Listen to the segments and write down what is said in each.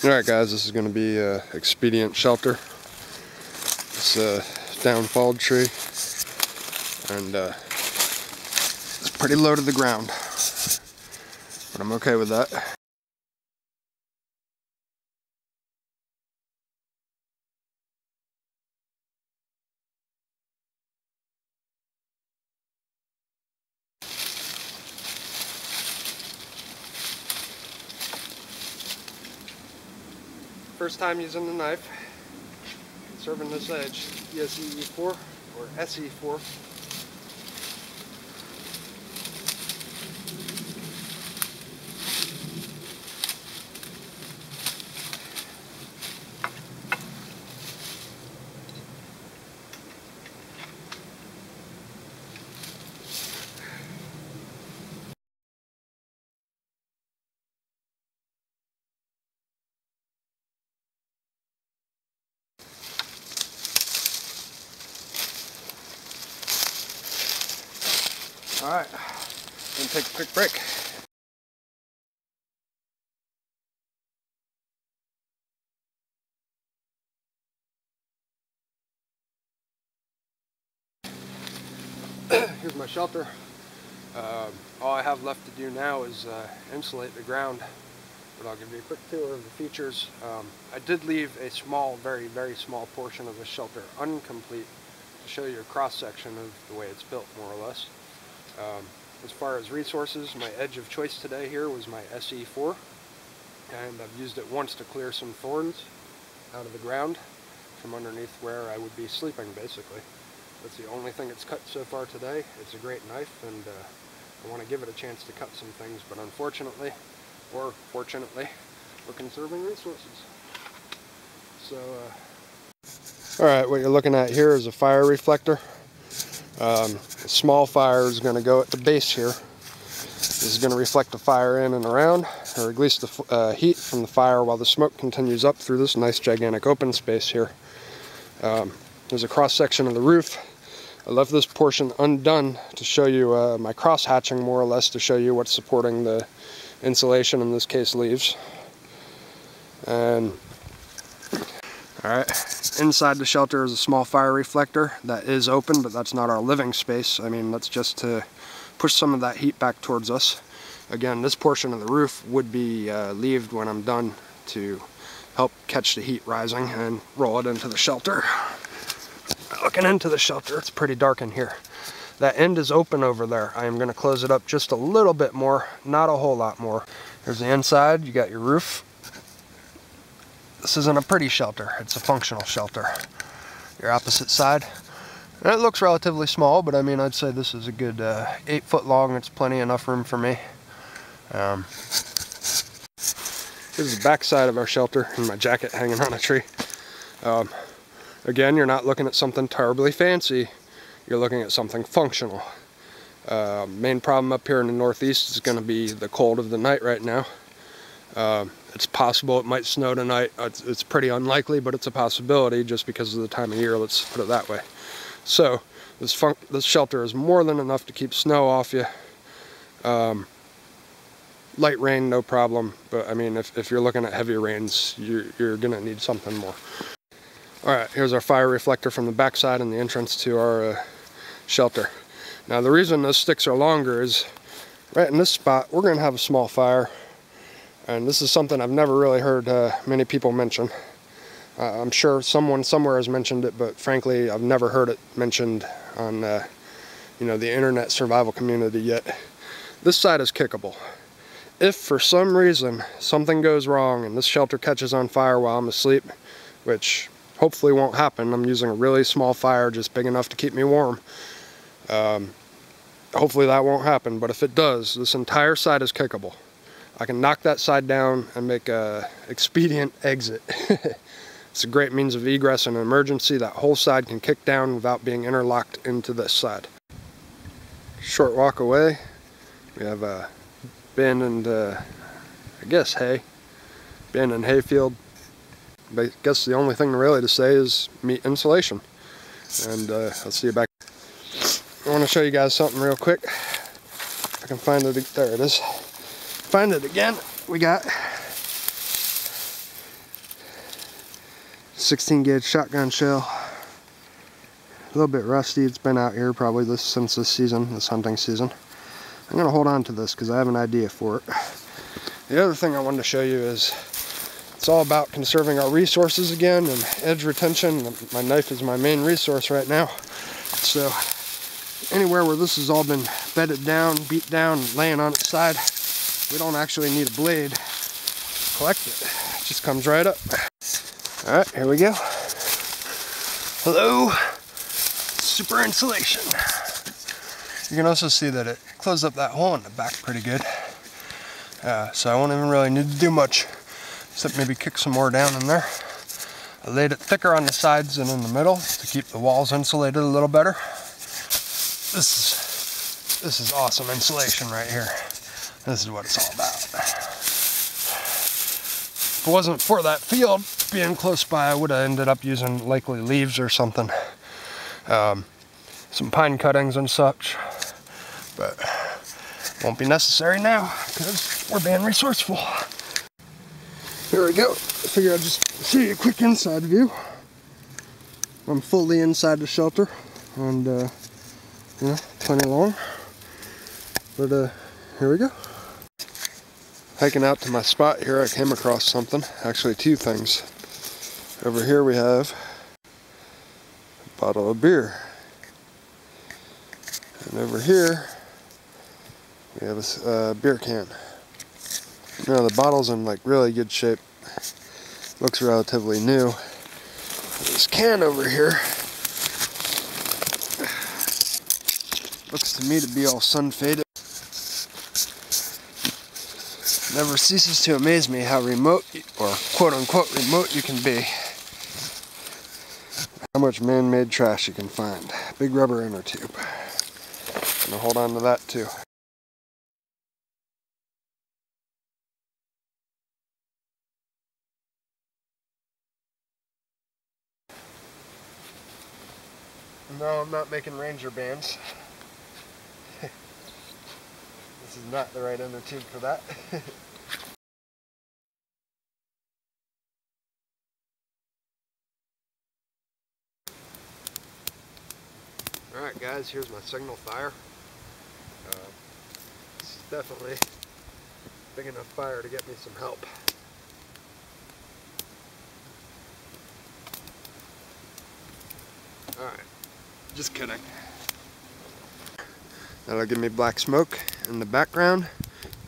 Alright guys, this is going to be expedient shelter. It's a downfalled tree, and it's pretty low to the ground, but I'm okay with that. First time using the knife, conserving this edge, ESE4 or SE4. Alright, gonna take a quick break. Here's my shelter. All I have left to do now is insulate the ground, but I'll give you a quick tour of the features. I did leave a small, very small portion of the shelter incomplete to show you a cross-section of the way it's built, more or less. As far as resources, my edge of choice today here was my SE4, and I've used it once to clear some thorns out of the ground from underneath where I would be sleeping, basically. That's the only thing it's cut so far today. It's a great knife, and I want to give it a chance to cut some things, but unfortunately, or fortunately, we're conserving resources. So, alright, what you're looking at here is a fire reflector. A small fire is going to go at the base here. This is going to reflect the fire in and around, or at least the heat from the fire, while the smoke continues up through this nice gigantic open space here. There's a cross section of the roof. I left this portion undone to show you my cross hatching, more or less, to show you what's supporting the insulation, in this case leaves. And alright, inside the shelter is a small fire reflector that is open, but that's not our living space. I mean, that's just to push some of that heat back towards us. Again, this portion of the roof would be leaved when I'm done to help catch the heat rising and roll it into the shelter. Looking into the shelter, it's pretty dark in here. That end is open over there. I am going to close it up just a little bit more, not a whole lot more. Here's the inside. You got your roof. This isn't a pretty shelter, it's a functional shelter. Your opposite side. And it looks relatively small, but I mean, I'd say this is a good 8 foot long. It's plenty enough room for me. Here's the back side of our shelter, and my jacket hanging on a tree. Again, you're not looking at something terribly fancy. You're looking at something functional. Main problem up here in the northeast is going to be the cold of the night right now. It's possible it might snow tonight. It's pretty unlikely, but it's a possibility just because of the time of year, let's put it that way. So this shelter is more than enough to keep snow off you. Light rain, no problem, but I mean, if you're looking at heavy rains, you're gonna need something more. Alright, here's our fire reflector from the backside and the entrance to our shelter. Now the reason those sticks are longer is right in this spot we're gonna have a small fire. And this is something I've never really heard many people mention. I'm sure someone somewhere has mentioned it, but frankly, I've never heard it mentioned on the internet survival community yet. This side is kickable. If for some reason something goes wrong and this shelter catches on fire while I'm asleep, which hopefully won't happen, I'm using a really small fire, just big enough to keep me warm. Hopefully that won't happen, but if it does, this entire side is kickable. I can knock that side down and make a expedient exit. It's a great means of egress in an emergency. That whole side can kick down without being interlocked into this side. Short walk away, we have a abandoned, I guess, hay. Abandoned hayfield. But I guess the only thing really to say is meet insulation. And I'll see you back. I want to show you guys something real quick. If I can find it, there it is. Find it again. We got 16 gauge shotgun shell. A little bit rusty. It's been out here probably since this hunting season. I'm going to hold on to this because I have an idea for it. The other thing I wanted to show you is it's all about conserving our resources again and edge retention. My knife is my main resource right now. So anywhere where this has all been bedded down, beat down, laying on its side, we don't actually need a blade to collect it. It just comes right up. Alright, here we go. Hello, super insulation. You can also see that it closed up that hole in the back pretty good. So I won't even really need to do much, except maybe kick some more down in there. I laid it thicker on the sides and in the middle to keep the walls insulated a little better. This is awesome insulation right here. This is what it's all about. If it wasn't for that field being close by, I would have ended up using likely leaves or something. Some pine cuttings and such. But won't be necessary now because we're being resourceful. Here we go. I figure I'll just show you a quick inside view. I'm fully inside the shelter and you know, plenty long. But here we go. Hiking out to my spot here, I came across something. Actually, two things. Over here we have a bottle of beer. And over here we have a beer can. Now the bottle's in like really good shape. Looks relatively new. This can over here looks to me to be all sun faded. Never ceases to amaze me how remote, or quote unquote remote, you can be. How much man-made trash you can find. Big rubber inner tube. I'm gonna hold on to that too. No, I'm not making Ranger bands. This is not the right inner tube for that. Alright guys, here's my signal fire. This is definitely big enough fire to get me some help. Alright, just kidding. That'll give me black smoke in the background.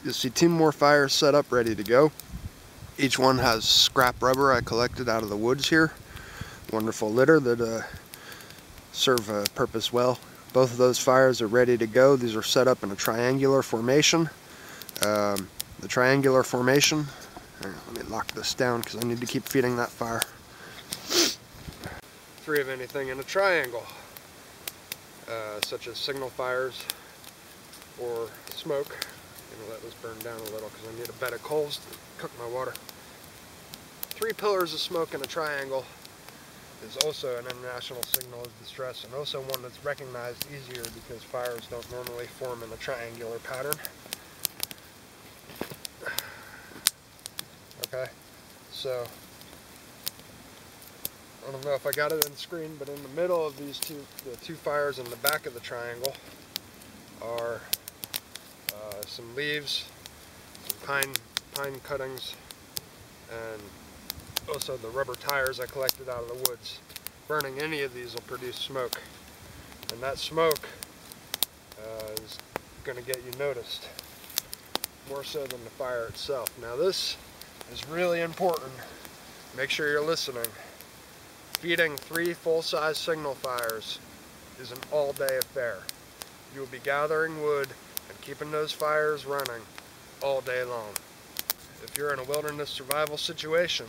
You'll see two more fires set up ready to go. Each one has scrap rubber I collected out of the woods here. Wonderful litter that serve a purpose well. Both of those fires are ready to go. These are set up in a triangular formation. The triangular formation, hang on, let me lock this down because I need to keep feeding that fire. 3 of anything in a triangle, such as signal fires or smoke. I'm gonna let this burn down a little because I need a bed of coals to cook my water. 3 pillars of smoke in a triangle is also an international signal of distress, and also one that's recognized easier because fires don't normally form in a triangular pattern. Okay, so I don't know if I got it on the screen, but in the middle of these the two fires in the back of the triangle are some leaves, some pine cuttings, and also the rubber tires I collected out of the woods. Burning any of these will produce smoke, and that smoke is going to get you noticed more so than the fire itself. Now this is really important. Make sure you're listening. Feeding 3 full-size signal fires is an all-day affair. You will be gathering wood and keeping those fires running all day long. If you're in a wilderness survival situation,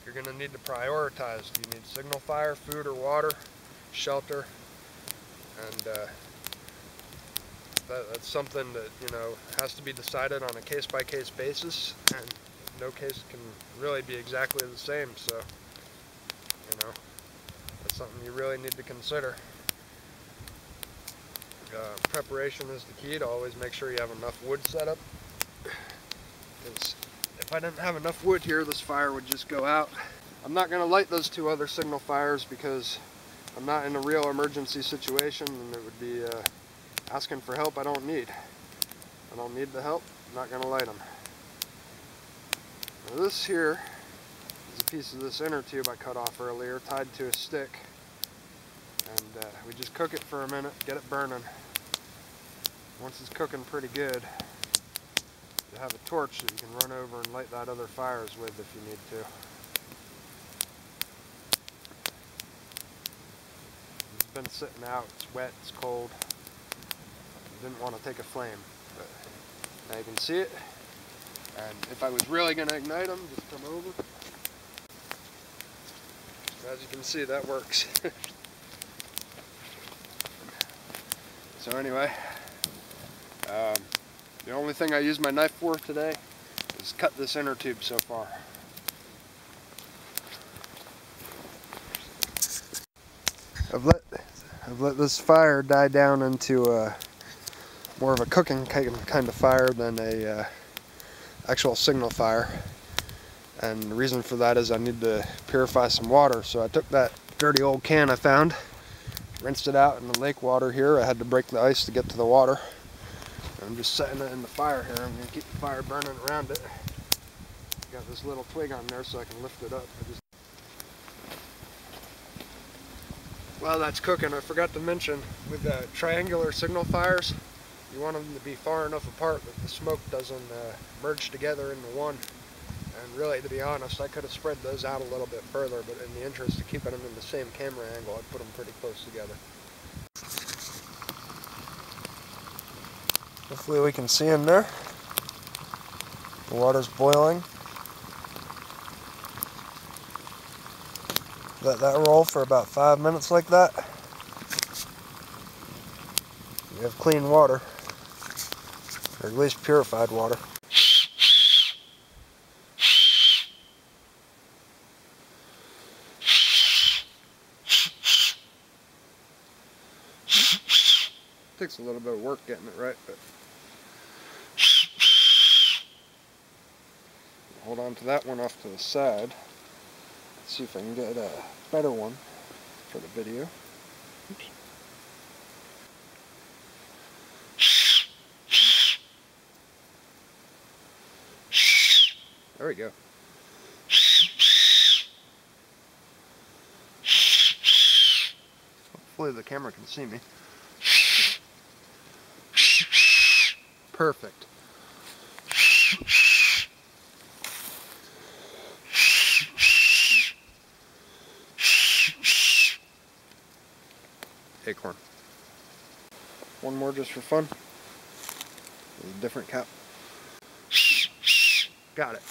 you're going to need to prioritize. Do you need signal fire, food or water, shelter? And that's something that, you know, has to be decided on a case-by-case basis, and no case can really be exactly the same, so, you know, that's something you really need to consider. Preparation is the key to always make sure you have enough wood set up. Because if I didn't have enough wood here, this fire would just go out I'm not going to light those 2 other signal fires because I'm not in a real emergency situation, and it would be asking for help I don't need. I don't need the help. I'm not going to light them. Now this here is a piece of this inner tube I cut off earlier, tied to a stick, and we just cook it for a minute, get it burning. Once it's cooking pretty good, you have a torch that you can run over and light that other fires with if you need to. It's been sitting out, it's wet, it's cold. Didn't want to take a flame, but now you can see it. And if I was really going to ignite them, just come over. As you can see, that works. So anyway, the only thing I used my knife for today is cut this inner tube so far. I've let this fire die down into more of a cooking kind of fire than a actual signal fire. And the reason for that is I need to purify some water. So I took that dirty old can I found, rinsed it out in the lake water here. I had to break the ice to get to the water. I'm just setting it in the fire here. I'm going to keep the fire burning around it. Got this little twig on there so I can lift it up. While that's cooking, I forgot to mention, with triangular signal fires, you want them to be far enough apart that the smoke doesn't merge together into one. And really, to be honest, I could have spread those out a little bit further, but in the interest of keeping them in the same camera angle, I put them pretty close together. Hopefully we can see in there. The water's boiling. Let that roll for about 5 minutes like that. We have clean water, or at least purified water. Takes a little bit of work getting it right, but hold on to that one off to the side. Let's see if I can get a better one for the video. Oops. There we go. Hopefully the camera can see me. Perfect. Acorn. One more just for fun. With a different cap. Got it.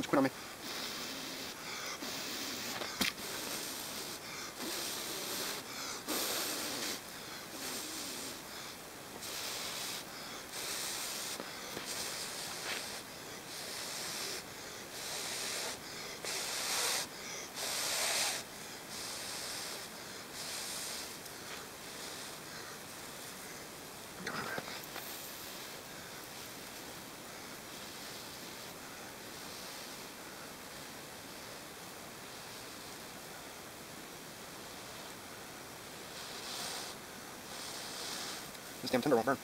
to quit on me. This damn tinder won't burn.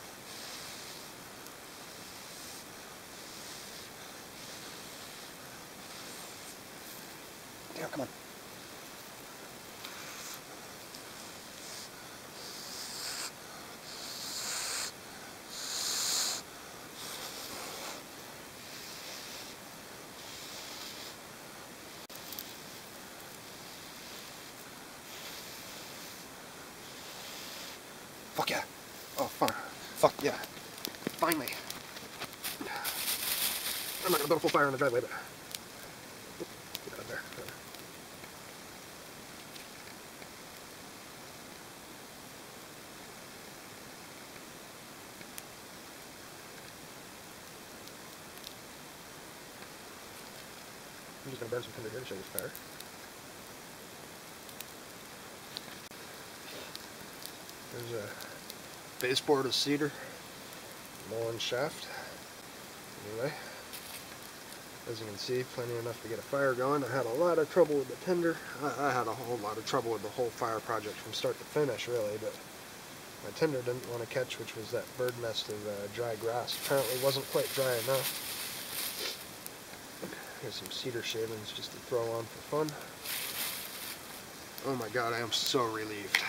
Damn, come on. Fuck yeah. Oh, fun. Fuck yeah. Finally. I'm not gonna build a full fire in the driveway, but... Get out of there. I'm just gonna burn some tinder here to show you this fire. There's a baseboard of cedar, mullein shaft. Anyway, as you can see, plenty enough to get a fire going. I had a lot of trouble with the tinder. I had a whole lot of trouble with the whole fire project from start to finish, really, but my tinder didn't want to catch, which was that bird nest of dry grass. Apparently wasn't quite dry enough. Here's some cedar shavings just to throw on for fun. Oh my god, I am so relieved.